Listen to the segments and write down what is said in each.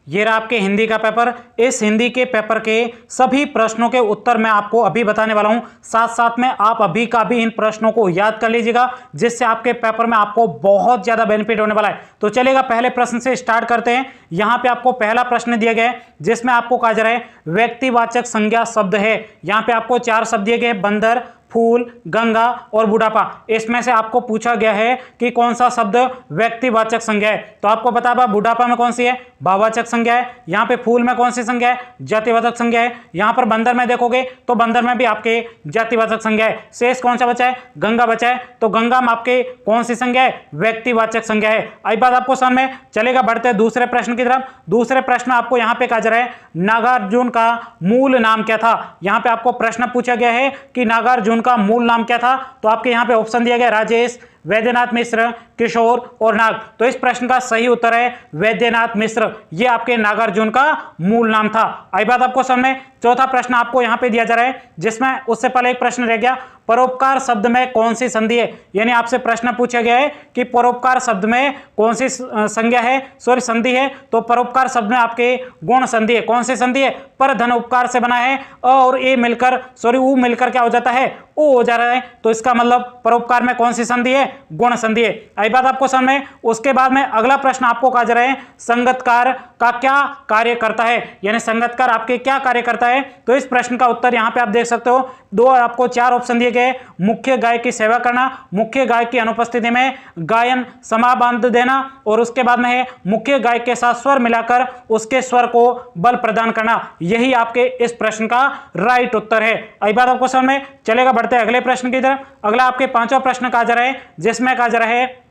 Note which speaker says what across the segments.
Speaker 1: ये रहा आपके हिंदी का पेपर। इस हिंदी के पेपर के सभी प्रश्नों के उत्तर मैं आपको अभी बताने वाला हूं। साथ साथ में आप अभी का भी इन प्रश्नों को याद कर लीजिएगा, जिससे आपके पेपर में आपको बहुत ज्यादा बेनिफिट होने वाला है। तो चलेगा, पहले प्रश्न से स्टार्ट करते हैं। यहां पे आपको पहला प्रश्न दिया गया है, जिसमें आपको कहा जा रहा है व्यक्तिवाचक संज्ञा शब्द है। यहां पे आपको 4 शब्द दिए गए, बंदर, फूल, गंगा और बुढ़ापा। इसमें से आपको पूछा गया है कि कौन सा शब्द व्यक्तिवाचक संज्ञा है। तो आपको पता है बुढ़ापा में कौन सी है, भाववाचक संज्ञा है। यहाँ पे फूल में कौन सी संज्ञा है, जातिवाचक संज्ञा है। यहाँ पर बंदर में देखोगे तो बंदर में भी आपके जातिवाचक संज्ञा है। शेष कौन सा बचा है, गंगा बचा है। तो गंगा में आपके कौन सी संज्ञा है, व्यक्तिवाचक संज्ञा है। आई बात आपको समझ में। चलेगा, बढ़ते हैं दूसरे प्रश्न की तरफ। दूसरे प्रश्न आपको यहाँ पे कहा जा रहा है नागार्जुन का मूल नाम क्या था। यहाँ पे आपको प्रश्न पूछा गया है कि नागार्जुन का मूल नाम क्या था। तो आपके यहाँ पे ऑप्शन दिया गया राजेश, वैद्यनाथ मिश्र, किशोर और नाग। तो इस प्रश्न का सही उत्तर है वैद्यनाथ मिश्र। ये आपके नागार्जुन का मूल नाम था। आई बात आपको समझ में। चौथा प्रश्न आपको यहां पे दिया जा रहा है, जिसमें उससे पहले एक प्रश्न रह गया, परोपकार शब्द में कौन सी संधि है। यानी आपसे प्रश्न पूछा गया है कि परोपकार शब्द में कौन सी संज्ञा है, सॉरी संधि है। तो परोपकार शब्द में आपके गुण संधि है। कौन सी संधि है, पर धन उपकार से बना है। अ और ए मिलकर, सॉरी उ मिलकर क्या हो जाता है, ओ हो जा रहा है। तो इसका मतलब परोपकार में कौन सी संधि है, गुण संधि है। आई बात आपको समझ में। उसके बाद में अगला प्रश्न आपको कहा जा रहा है संगतकार का क्या कार्य करता है। यानी संगतकार आपके क्या कार्य करता है। तो इस प्रश्न का उत्तर यहां पे आप देख सकते हो। दो आपको 4 ऑप्शन दिए गए, मुख्य गायक की सेवा करना, मुख्य गायक की अनुपस्थिति में गायन समाबांध देना, और उसके बाद में है मुख्य गायक के साथ स्वर मिलाकर उसके स्वर को बल प्रदान करना। यही आपके इस प्रश्न का राइट उत्तर है। आई बात आपको समझ में। चलेगा, बढ़ते हैं अगले प्रश्न की तरफ। अगला आपके 5वां प्रश्न कहा जा रहा है, जिसमें कहा जा रहा है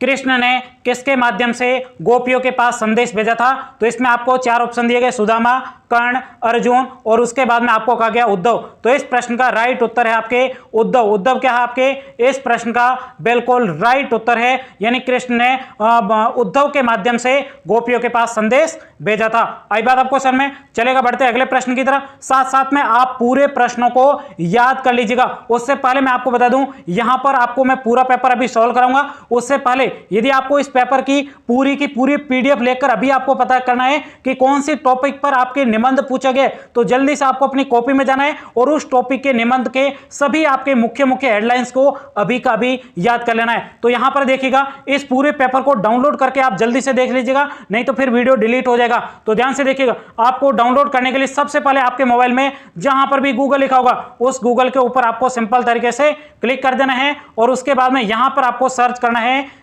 Speaker 1: कृष्ण ने किसके माध्यम से गोपियों के पास संदेश भेजा था। तो इसमें आपको 4 ऑप्शन दिए गए, सुदामा, कर्ण, अर्जुन और उसके बाद में आपको कहा गया उद्धव। तो इस प्रश्न का राइट उत्तर है आपके उद्धव। उद्धव क्या है आपके इस प्रश्न का बिल्कुल राइट उत्तर है। यानी कृष्ण ने उद्धव के माध्यम से गोपियों के पास संदेश भेजा था। आई बात आपको समझ में। चलेगा, बढ़ते अगले प्रश्न की तरफ। साथ साथ में आप पूरे प्रश्नों को याद कर लीजिएगा। उससे पहले मैं आपको बता दूं, यहां पर आपको मैं पूरा पेपर अभी सॉल्व कराऊंगा। उससे पहले यदि आपको इस पेपर की पूरी पीडीएफ लेकर अभी आपको पता करना है कि कौन सी टॉपिक पर आपके निबंध पूछा गया, तो जल्दी से आपको अपनी कॉपी में जाना है और उस टॉपिक के निबंध के सभी आपके मुख्य हेडलाइंस को अभी का अभी याद कर लेना है। तो यहां पर देखिएगा, इस पूरे पेपर को डाउनलोड करके आप जल्दी से देख लीजिएगा, नहीं तो फिर वीडियो डिलीट हो जाएगा। तो ध्यान से देखिएगा। आपको डाउनलोड करने के लिए सबसे पहले आपके मोबाइल में जहां पर भी गूगल लिखा होगा, उस गूगल के ऊपर आपको सिंपल तरीके से क्लिक कर देना है और उसके बाद में यहां पर आपको सर्च करना है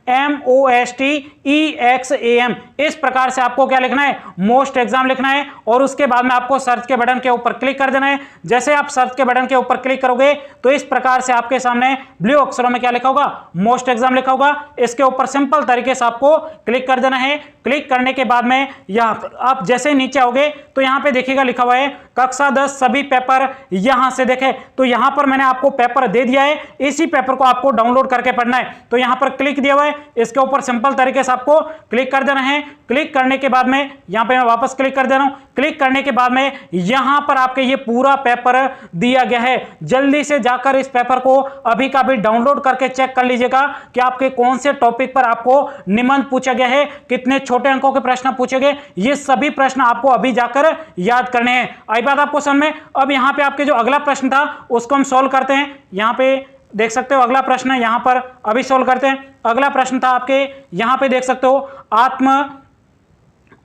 Speaker 1: MOSTEXAM। इस प्रकार से आपको क्या लिखना है, मोस्ट एग्जाम लिखना है और उसके बाद में आपको सर्च के बटन के ऊपर क्लिक कर देना है। जैसे आप सर्च के बटन के ऊपर क्लिक करोगे तो इस प्रकार से आपके सामने ब्लू अक्षरों में क्या लिखा होगा, मोस्ट एग्जाम लिखा होगा। इसके ऊपर सिंपल तरीके से आपको क्लिक कर देना है। क्लिक करने के बाद में यहां पर आप जैसे नीचे आओगे तो यहां पे देखिएगा लिखा हुआ है कक्षा 10 सभी पेपर यहां से देखें। तो यहां पर मैंने आपको पेपर दे दिया है, इसी पेपर को आपको डाउनलोड करके पढ़ना है। तो यहां पर क्लिक दिया हुआ है, इसके ऊपर सिंपल तरीके से आपको क्लिक कर देना है। क्लिक करने के बाद में यहां पे मैं वापस क्लिक कर दे रहा हूं। क्लिक करने के बाद में यहां पर आपके ये पूरा पेपर दिया गया है। जल्दी से जाकर इस पेपर को अभी का भी डाउनलोड करके चेक कर लीजिएगा कि आपके कौन से टॉपिक पर आपको निबंध पूछा गया है, कितने छोटे अंकों के प्रश्न पूछे गए, ये सभी प्रश्न आपको अभी जाकर याद करने हैं। आई बात आपको समझ में। अब यहां पे आपके जो अगला प्रश्न था उसको हम सॉल्व करते हैं। यहां पे देख सकते हो अगला प्रश्न है, यहां पर अभी सॉल्व करते हैं। अगला प्रश्न था आपके यहां पे देख सकते हो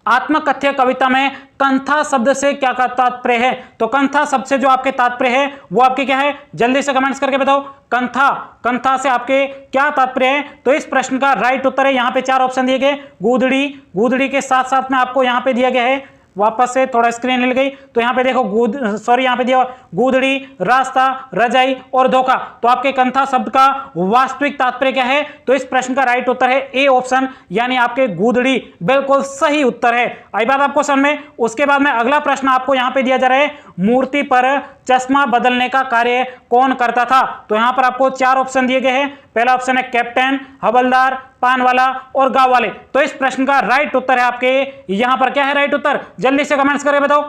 Speaker 1: आत्मकथ्य कविता में कंथा शब्द से क्या का तात्पर्य है। तो कंथा शब्द से जो आपके तात्पर्य है वो आपके क्या है, जल्दी से कमेंट्स करके बताओ। कंथा से आपके क्या तात्पर्य है। तो इस प्रश्न का राइट उत्तर है, यहां पे 4 ऑप्शन दिए गए, गूदड़ी के साथ साथ में आपको यहां पे दिया गया है, वापस से थोड़ा स्क्रीन हिल गई तो यहां पे देखो यहां पे दिया गूदड़ी, रास्ता, रजाई और धोखा। तो आपके कंथा शब्द का वास्तविक तात्पर्य क्या है। तो इस प्रश्न का राइट उत्तर है ए ऑप्शन, यानी आपके गूदड़ी बिल्कुल सही उत्तर है। आई बात आपको समझ में। उसके बाद में अगला प्रश्न आपको यहां पे दिया जा रहा है, मूर्ति पर चश्मा बदलने का कार्य कौन करता था। तो यहां पर आपको 4 ऑप्शन दिए गए हैं। पहला ऑप्शन है कैप्टन, हवलदार, पान वाला और गांव वाले। तो इस प्रश्न का राइट उत्तर है आपके यहां पर क्या है राइट उत्तर, जल्दी से कमेंट्स करके बताओ,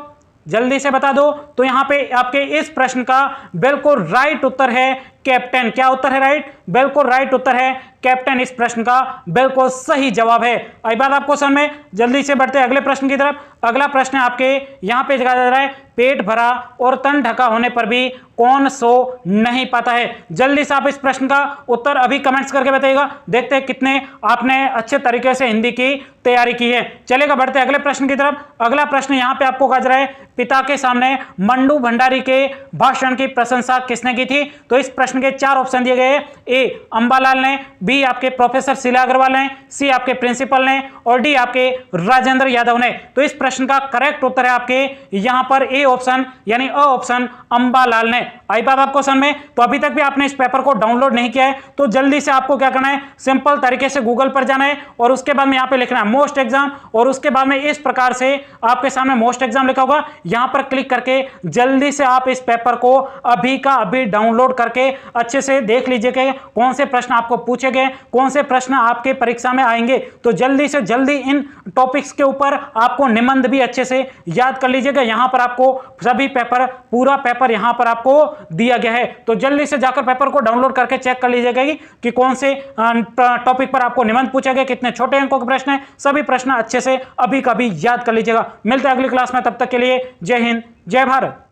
Speaker 1: जल्दी से बता दो। तो यहां पे आपके इस प्रश्न का बिल्कुल राइट उत्तर है कैप्टन। क्या उत्तर है राइट? बिल्कुल राइट उत्तर है कैप्टन, इस प्रश्न का बिल्कुल सही जवाब है। आई बात आपको समझ में? जल्दी से बढ़ते हैं अगले प्रश्न की तरफ। अगला प्रश्न है आपके यहां पे कहा जा रहा है, पेट भरा और तन ढका होने पर भी कौन सो नहीं पाता है? जल्दी से आप इस प्रश्न का उत्तर अभी कमेंट्स करके बताइएगा। देखते हैं कितने आपने अच्छे तरीके से हिंदी की तैयारी की है। चलेगा, बढ़ते हैं अगले प्रश्न की तरफ। अगला प्रश्न यहां पे आपको कहा जा रहा है, पिता के सामने मंडू भंडारी के भाषण की प्रशंसा किसने की थी? तो इस प्रश्न के 4 ऑप्शन दिए गए हैं। ए अंबालाल ने, बी आपके प्रोफेसर शीला अग्रवाल ने, सी आपके प्रिंसिपल ने और डी आपके राजेंद्र यादव ने। तो इस प्रश्न का करेक्ट उत्तर है आपके यहां पर ए ऑप्शन यानी अ ऑप्शन अंबालाल ने। आई बात आपको समझ में? तो अभी तक भी आपने इस पेपर को डाउनलोड नहीं किया है तो जल्दी से आपको क्या करना है, सिंपल तरीके से गूगल पर जाना है और उसके बाद में यहां पे लिखना है मोस्ट एग्जाम और उसके बाद में इस प्रकार से आपके सामने मोस्ट एग्जाम लिखा होगा, यहां पर क्लिक करके जल्दी से आप इस पेपर को अभी का अभी डाउनलोड करके अच्छे से देख लीजिए कि कौन से प्रश्न आपको पूछे गए, कौन से प्रश्न आपके परीक्षा में आएंगे। तो जल्दी से जल्दी इन टॉपिक्स के ऊपर आपको निबंध भी अच्छे से याद कर लीजिएगा। यहां पर आपको सभी पेपर, पूरा पेपर यहां पर आपको दिया गया है। तो जल्दी से जाकर पेपर को डाउनलोड करके चेक कर लीजिएगा कि कौन से टॉपिक पर आपको निबंध पूछे गए, कितने छोटे अंकों के प्रश्न है, सभी प्रश्न अच्छे से अभी का अभी याद कर लीजिएगा। मिलते हैं अगली क्लास में, तब तक के लिए जय हिंद जय भारत।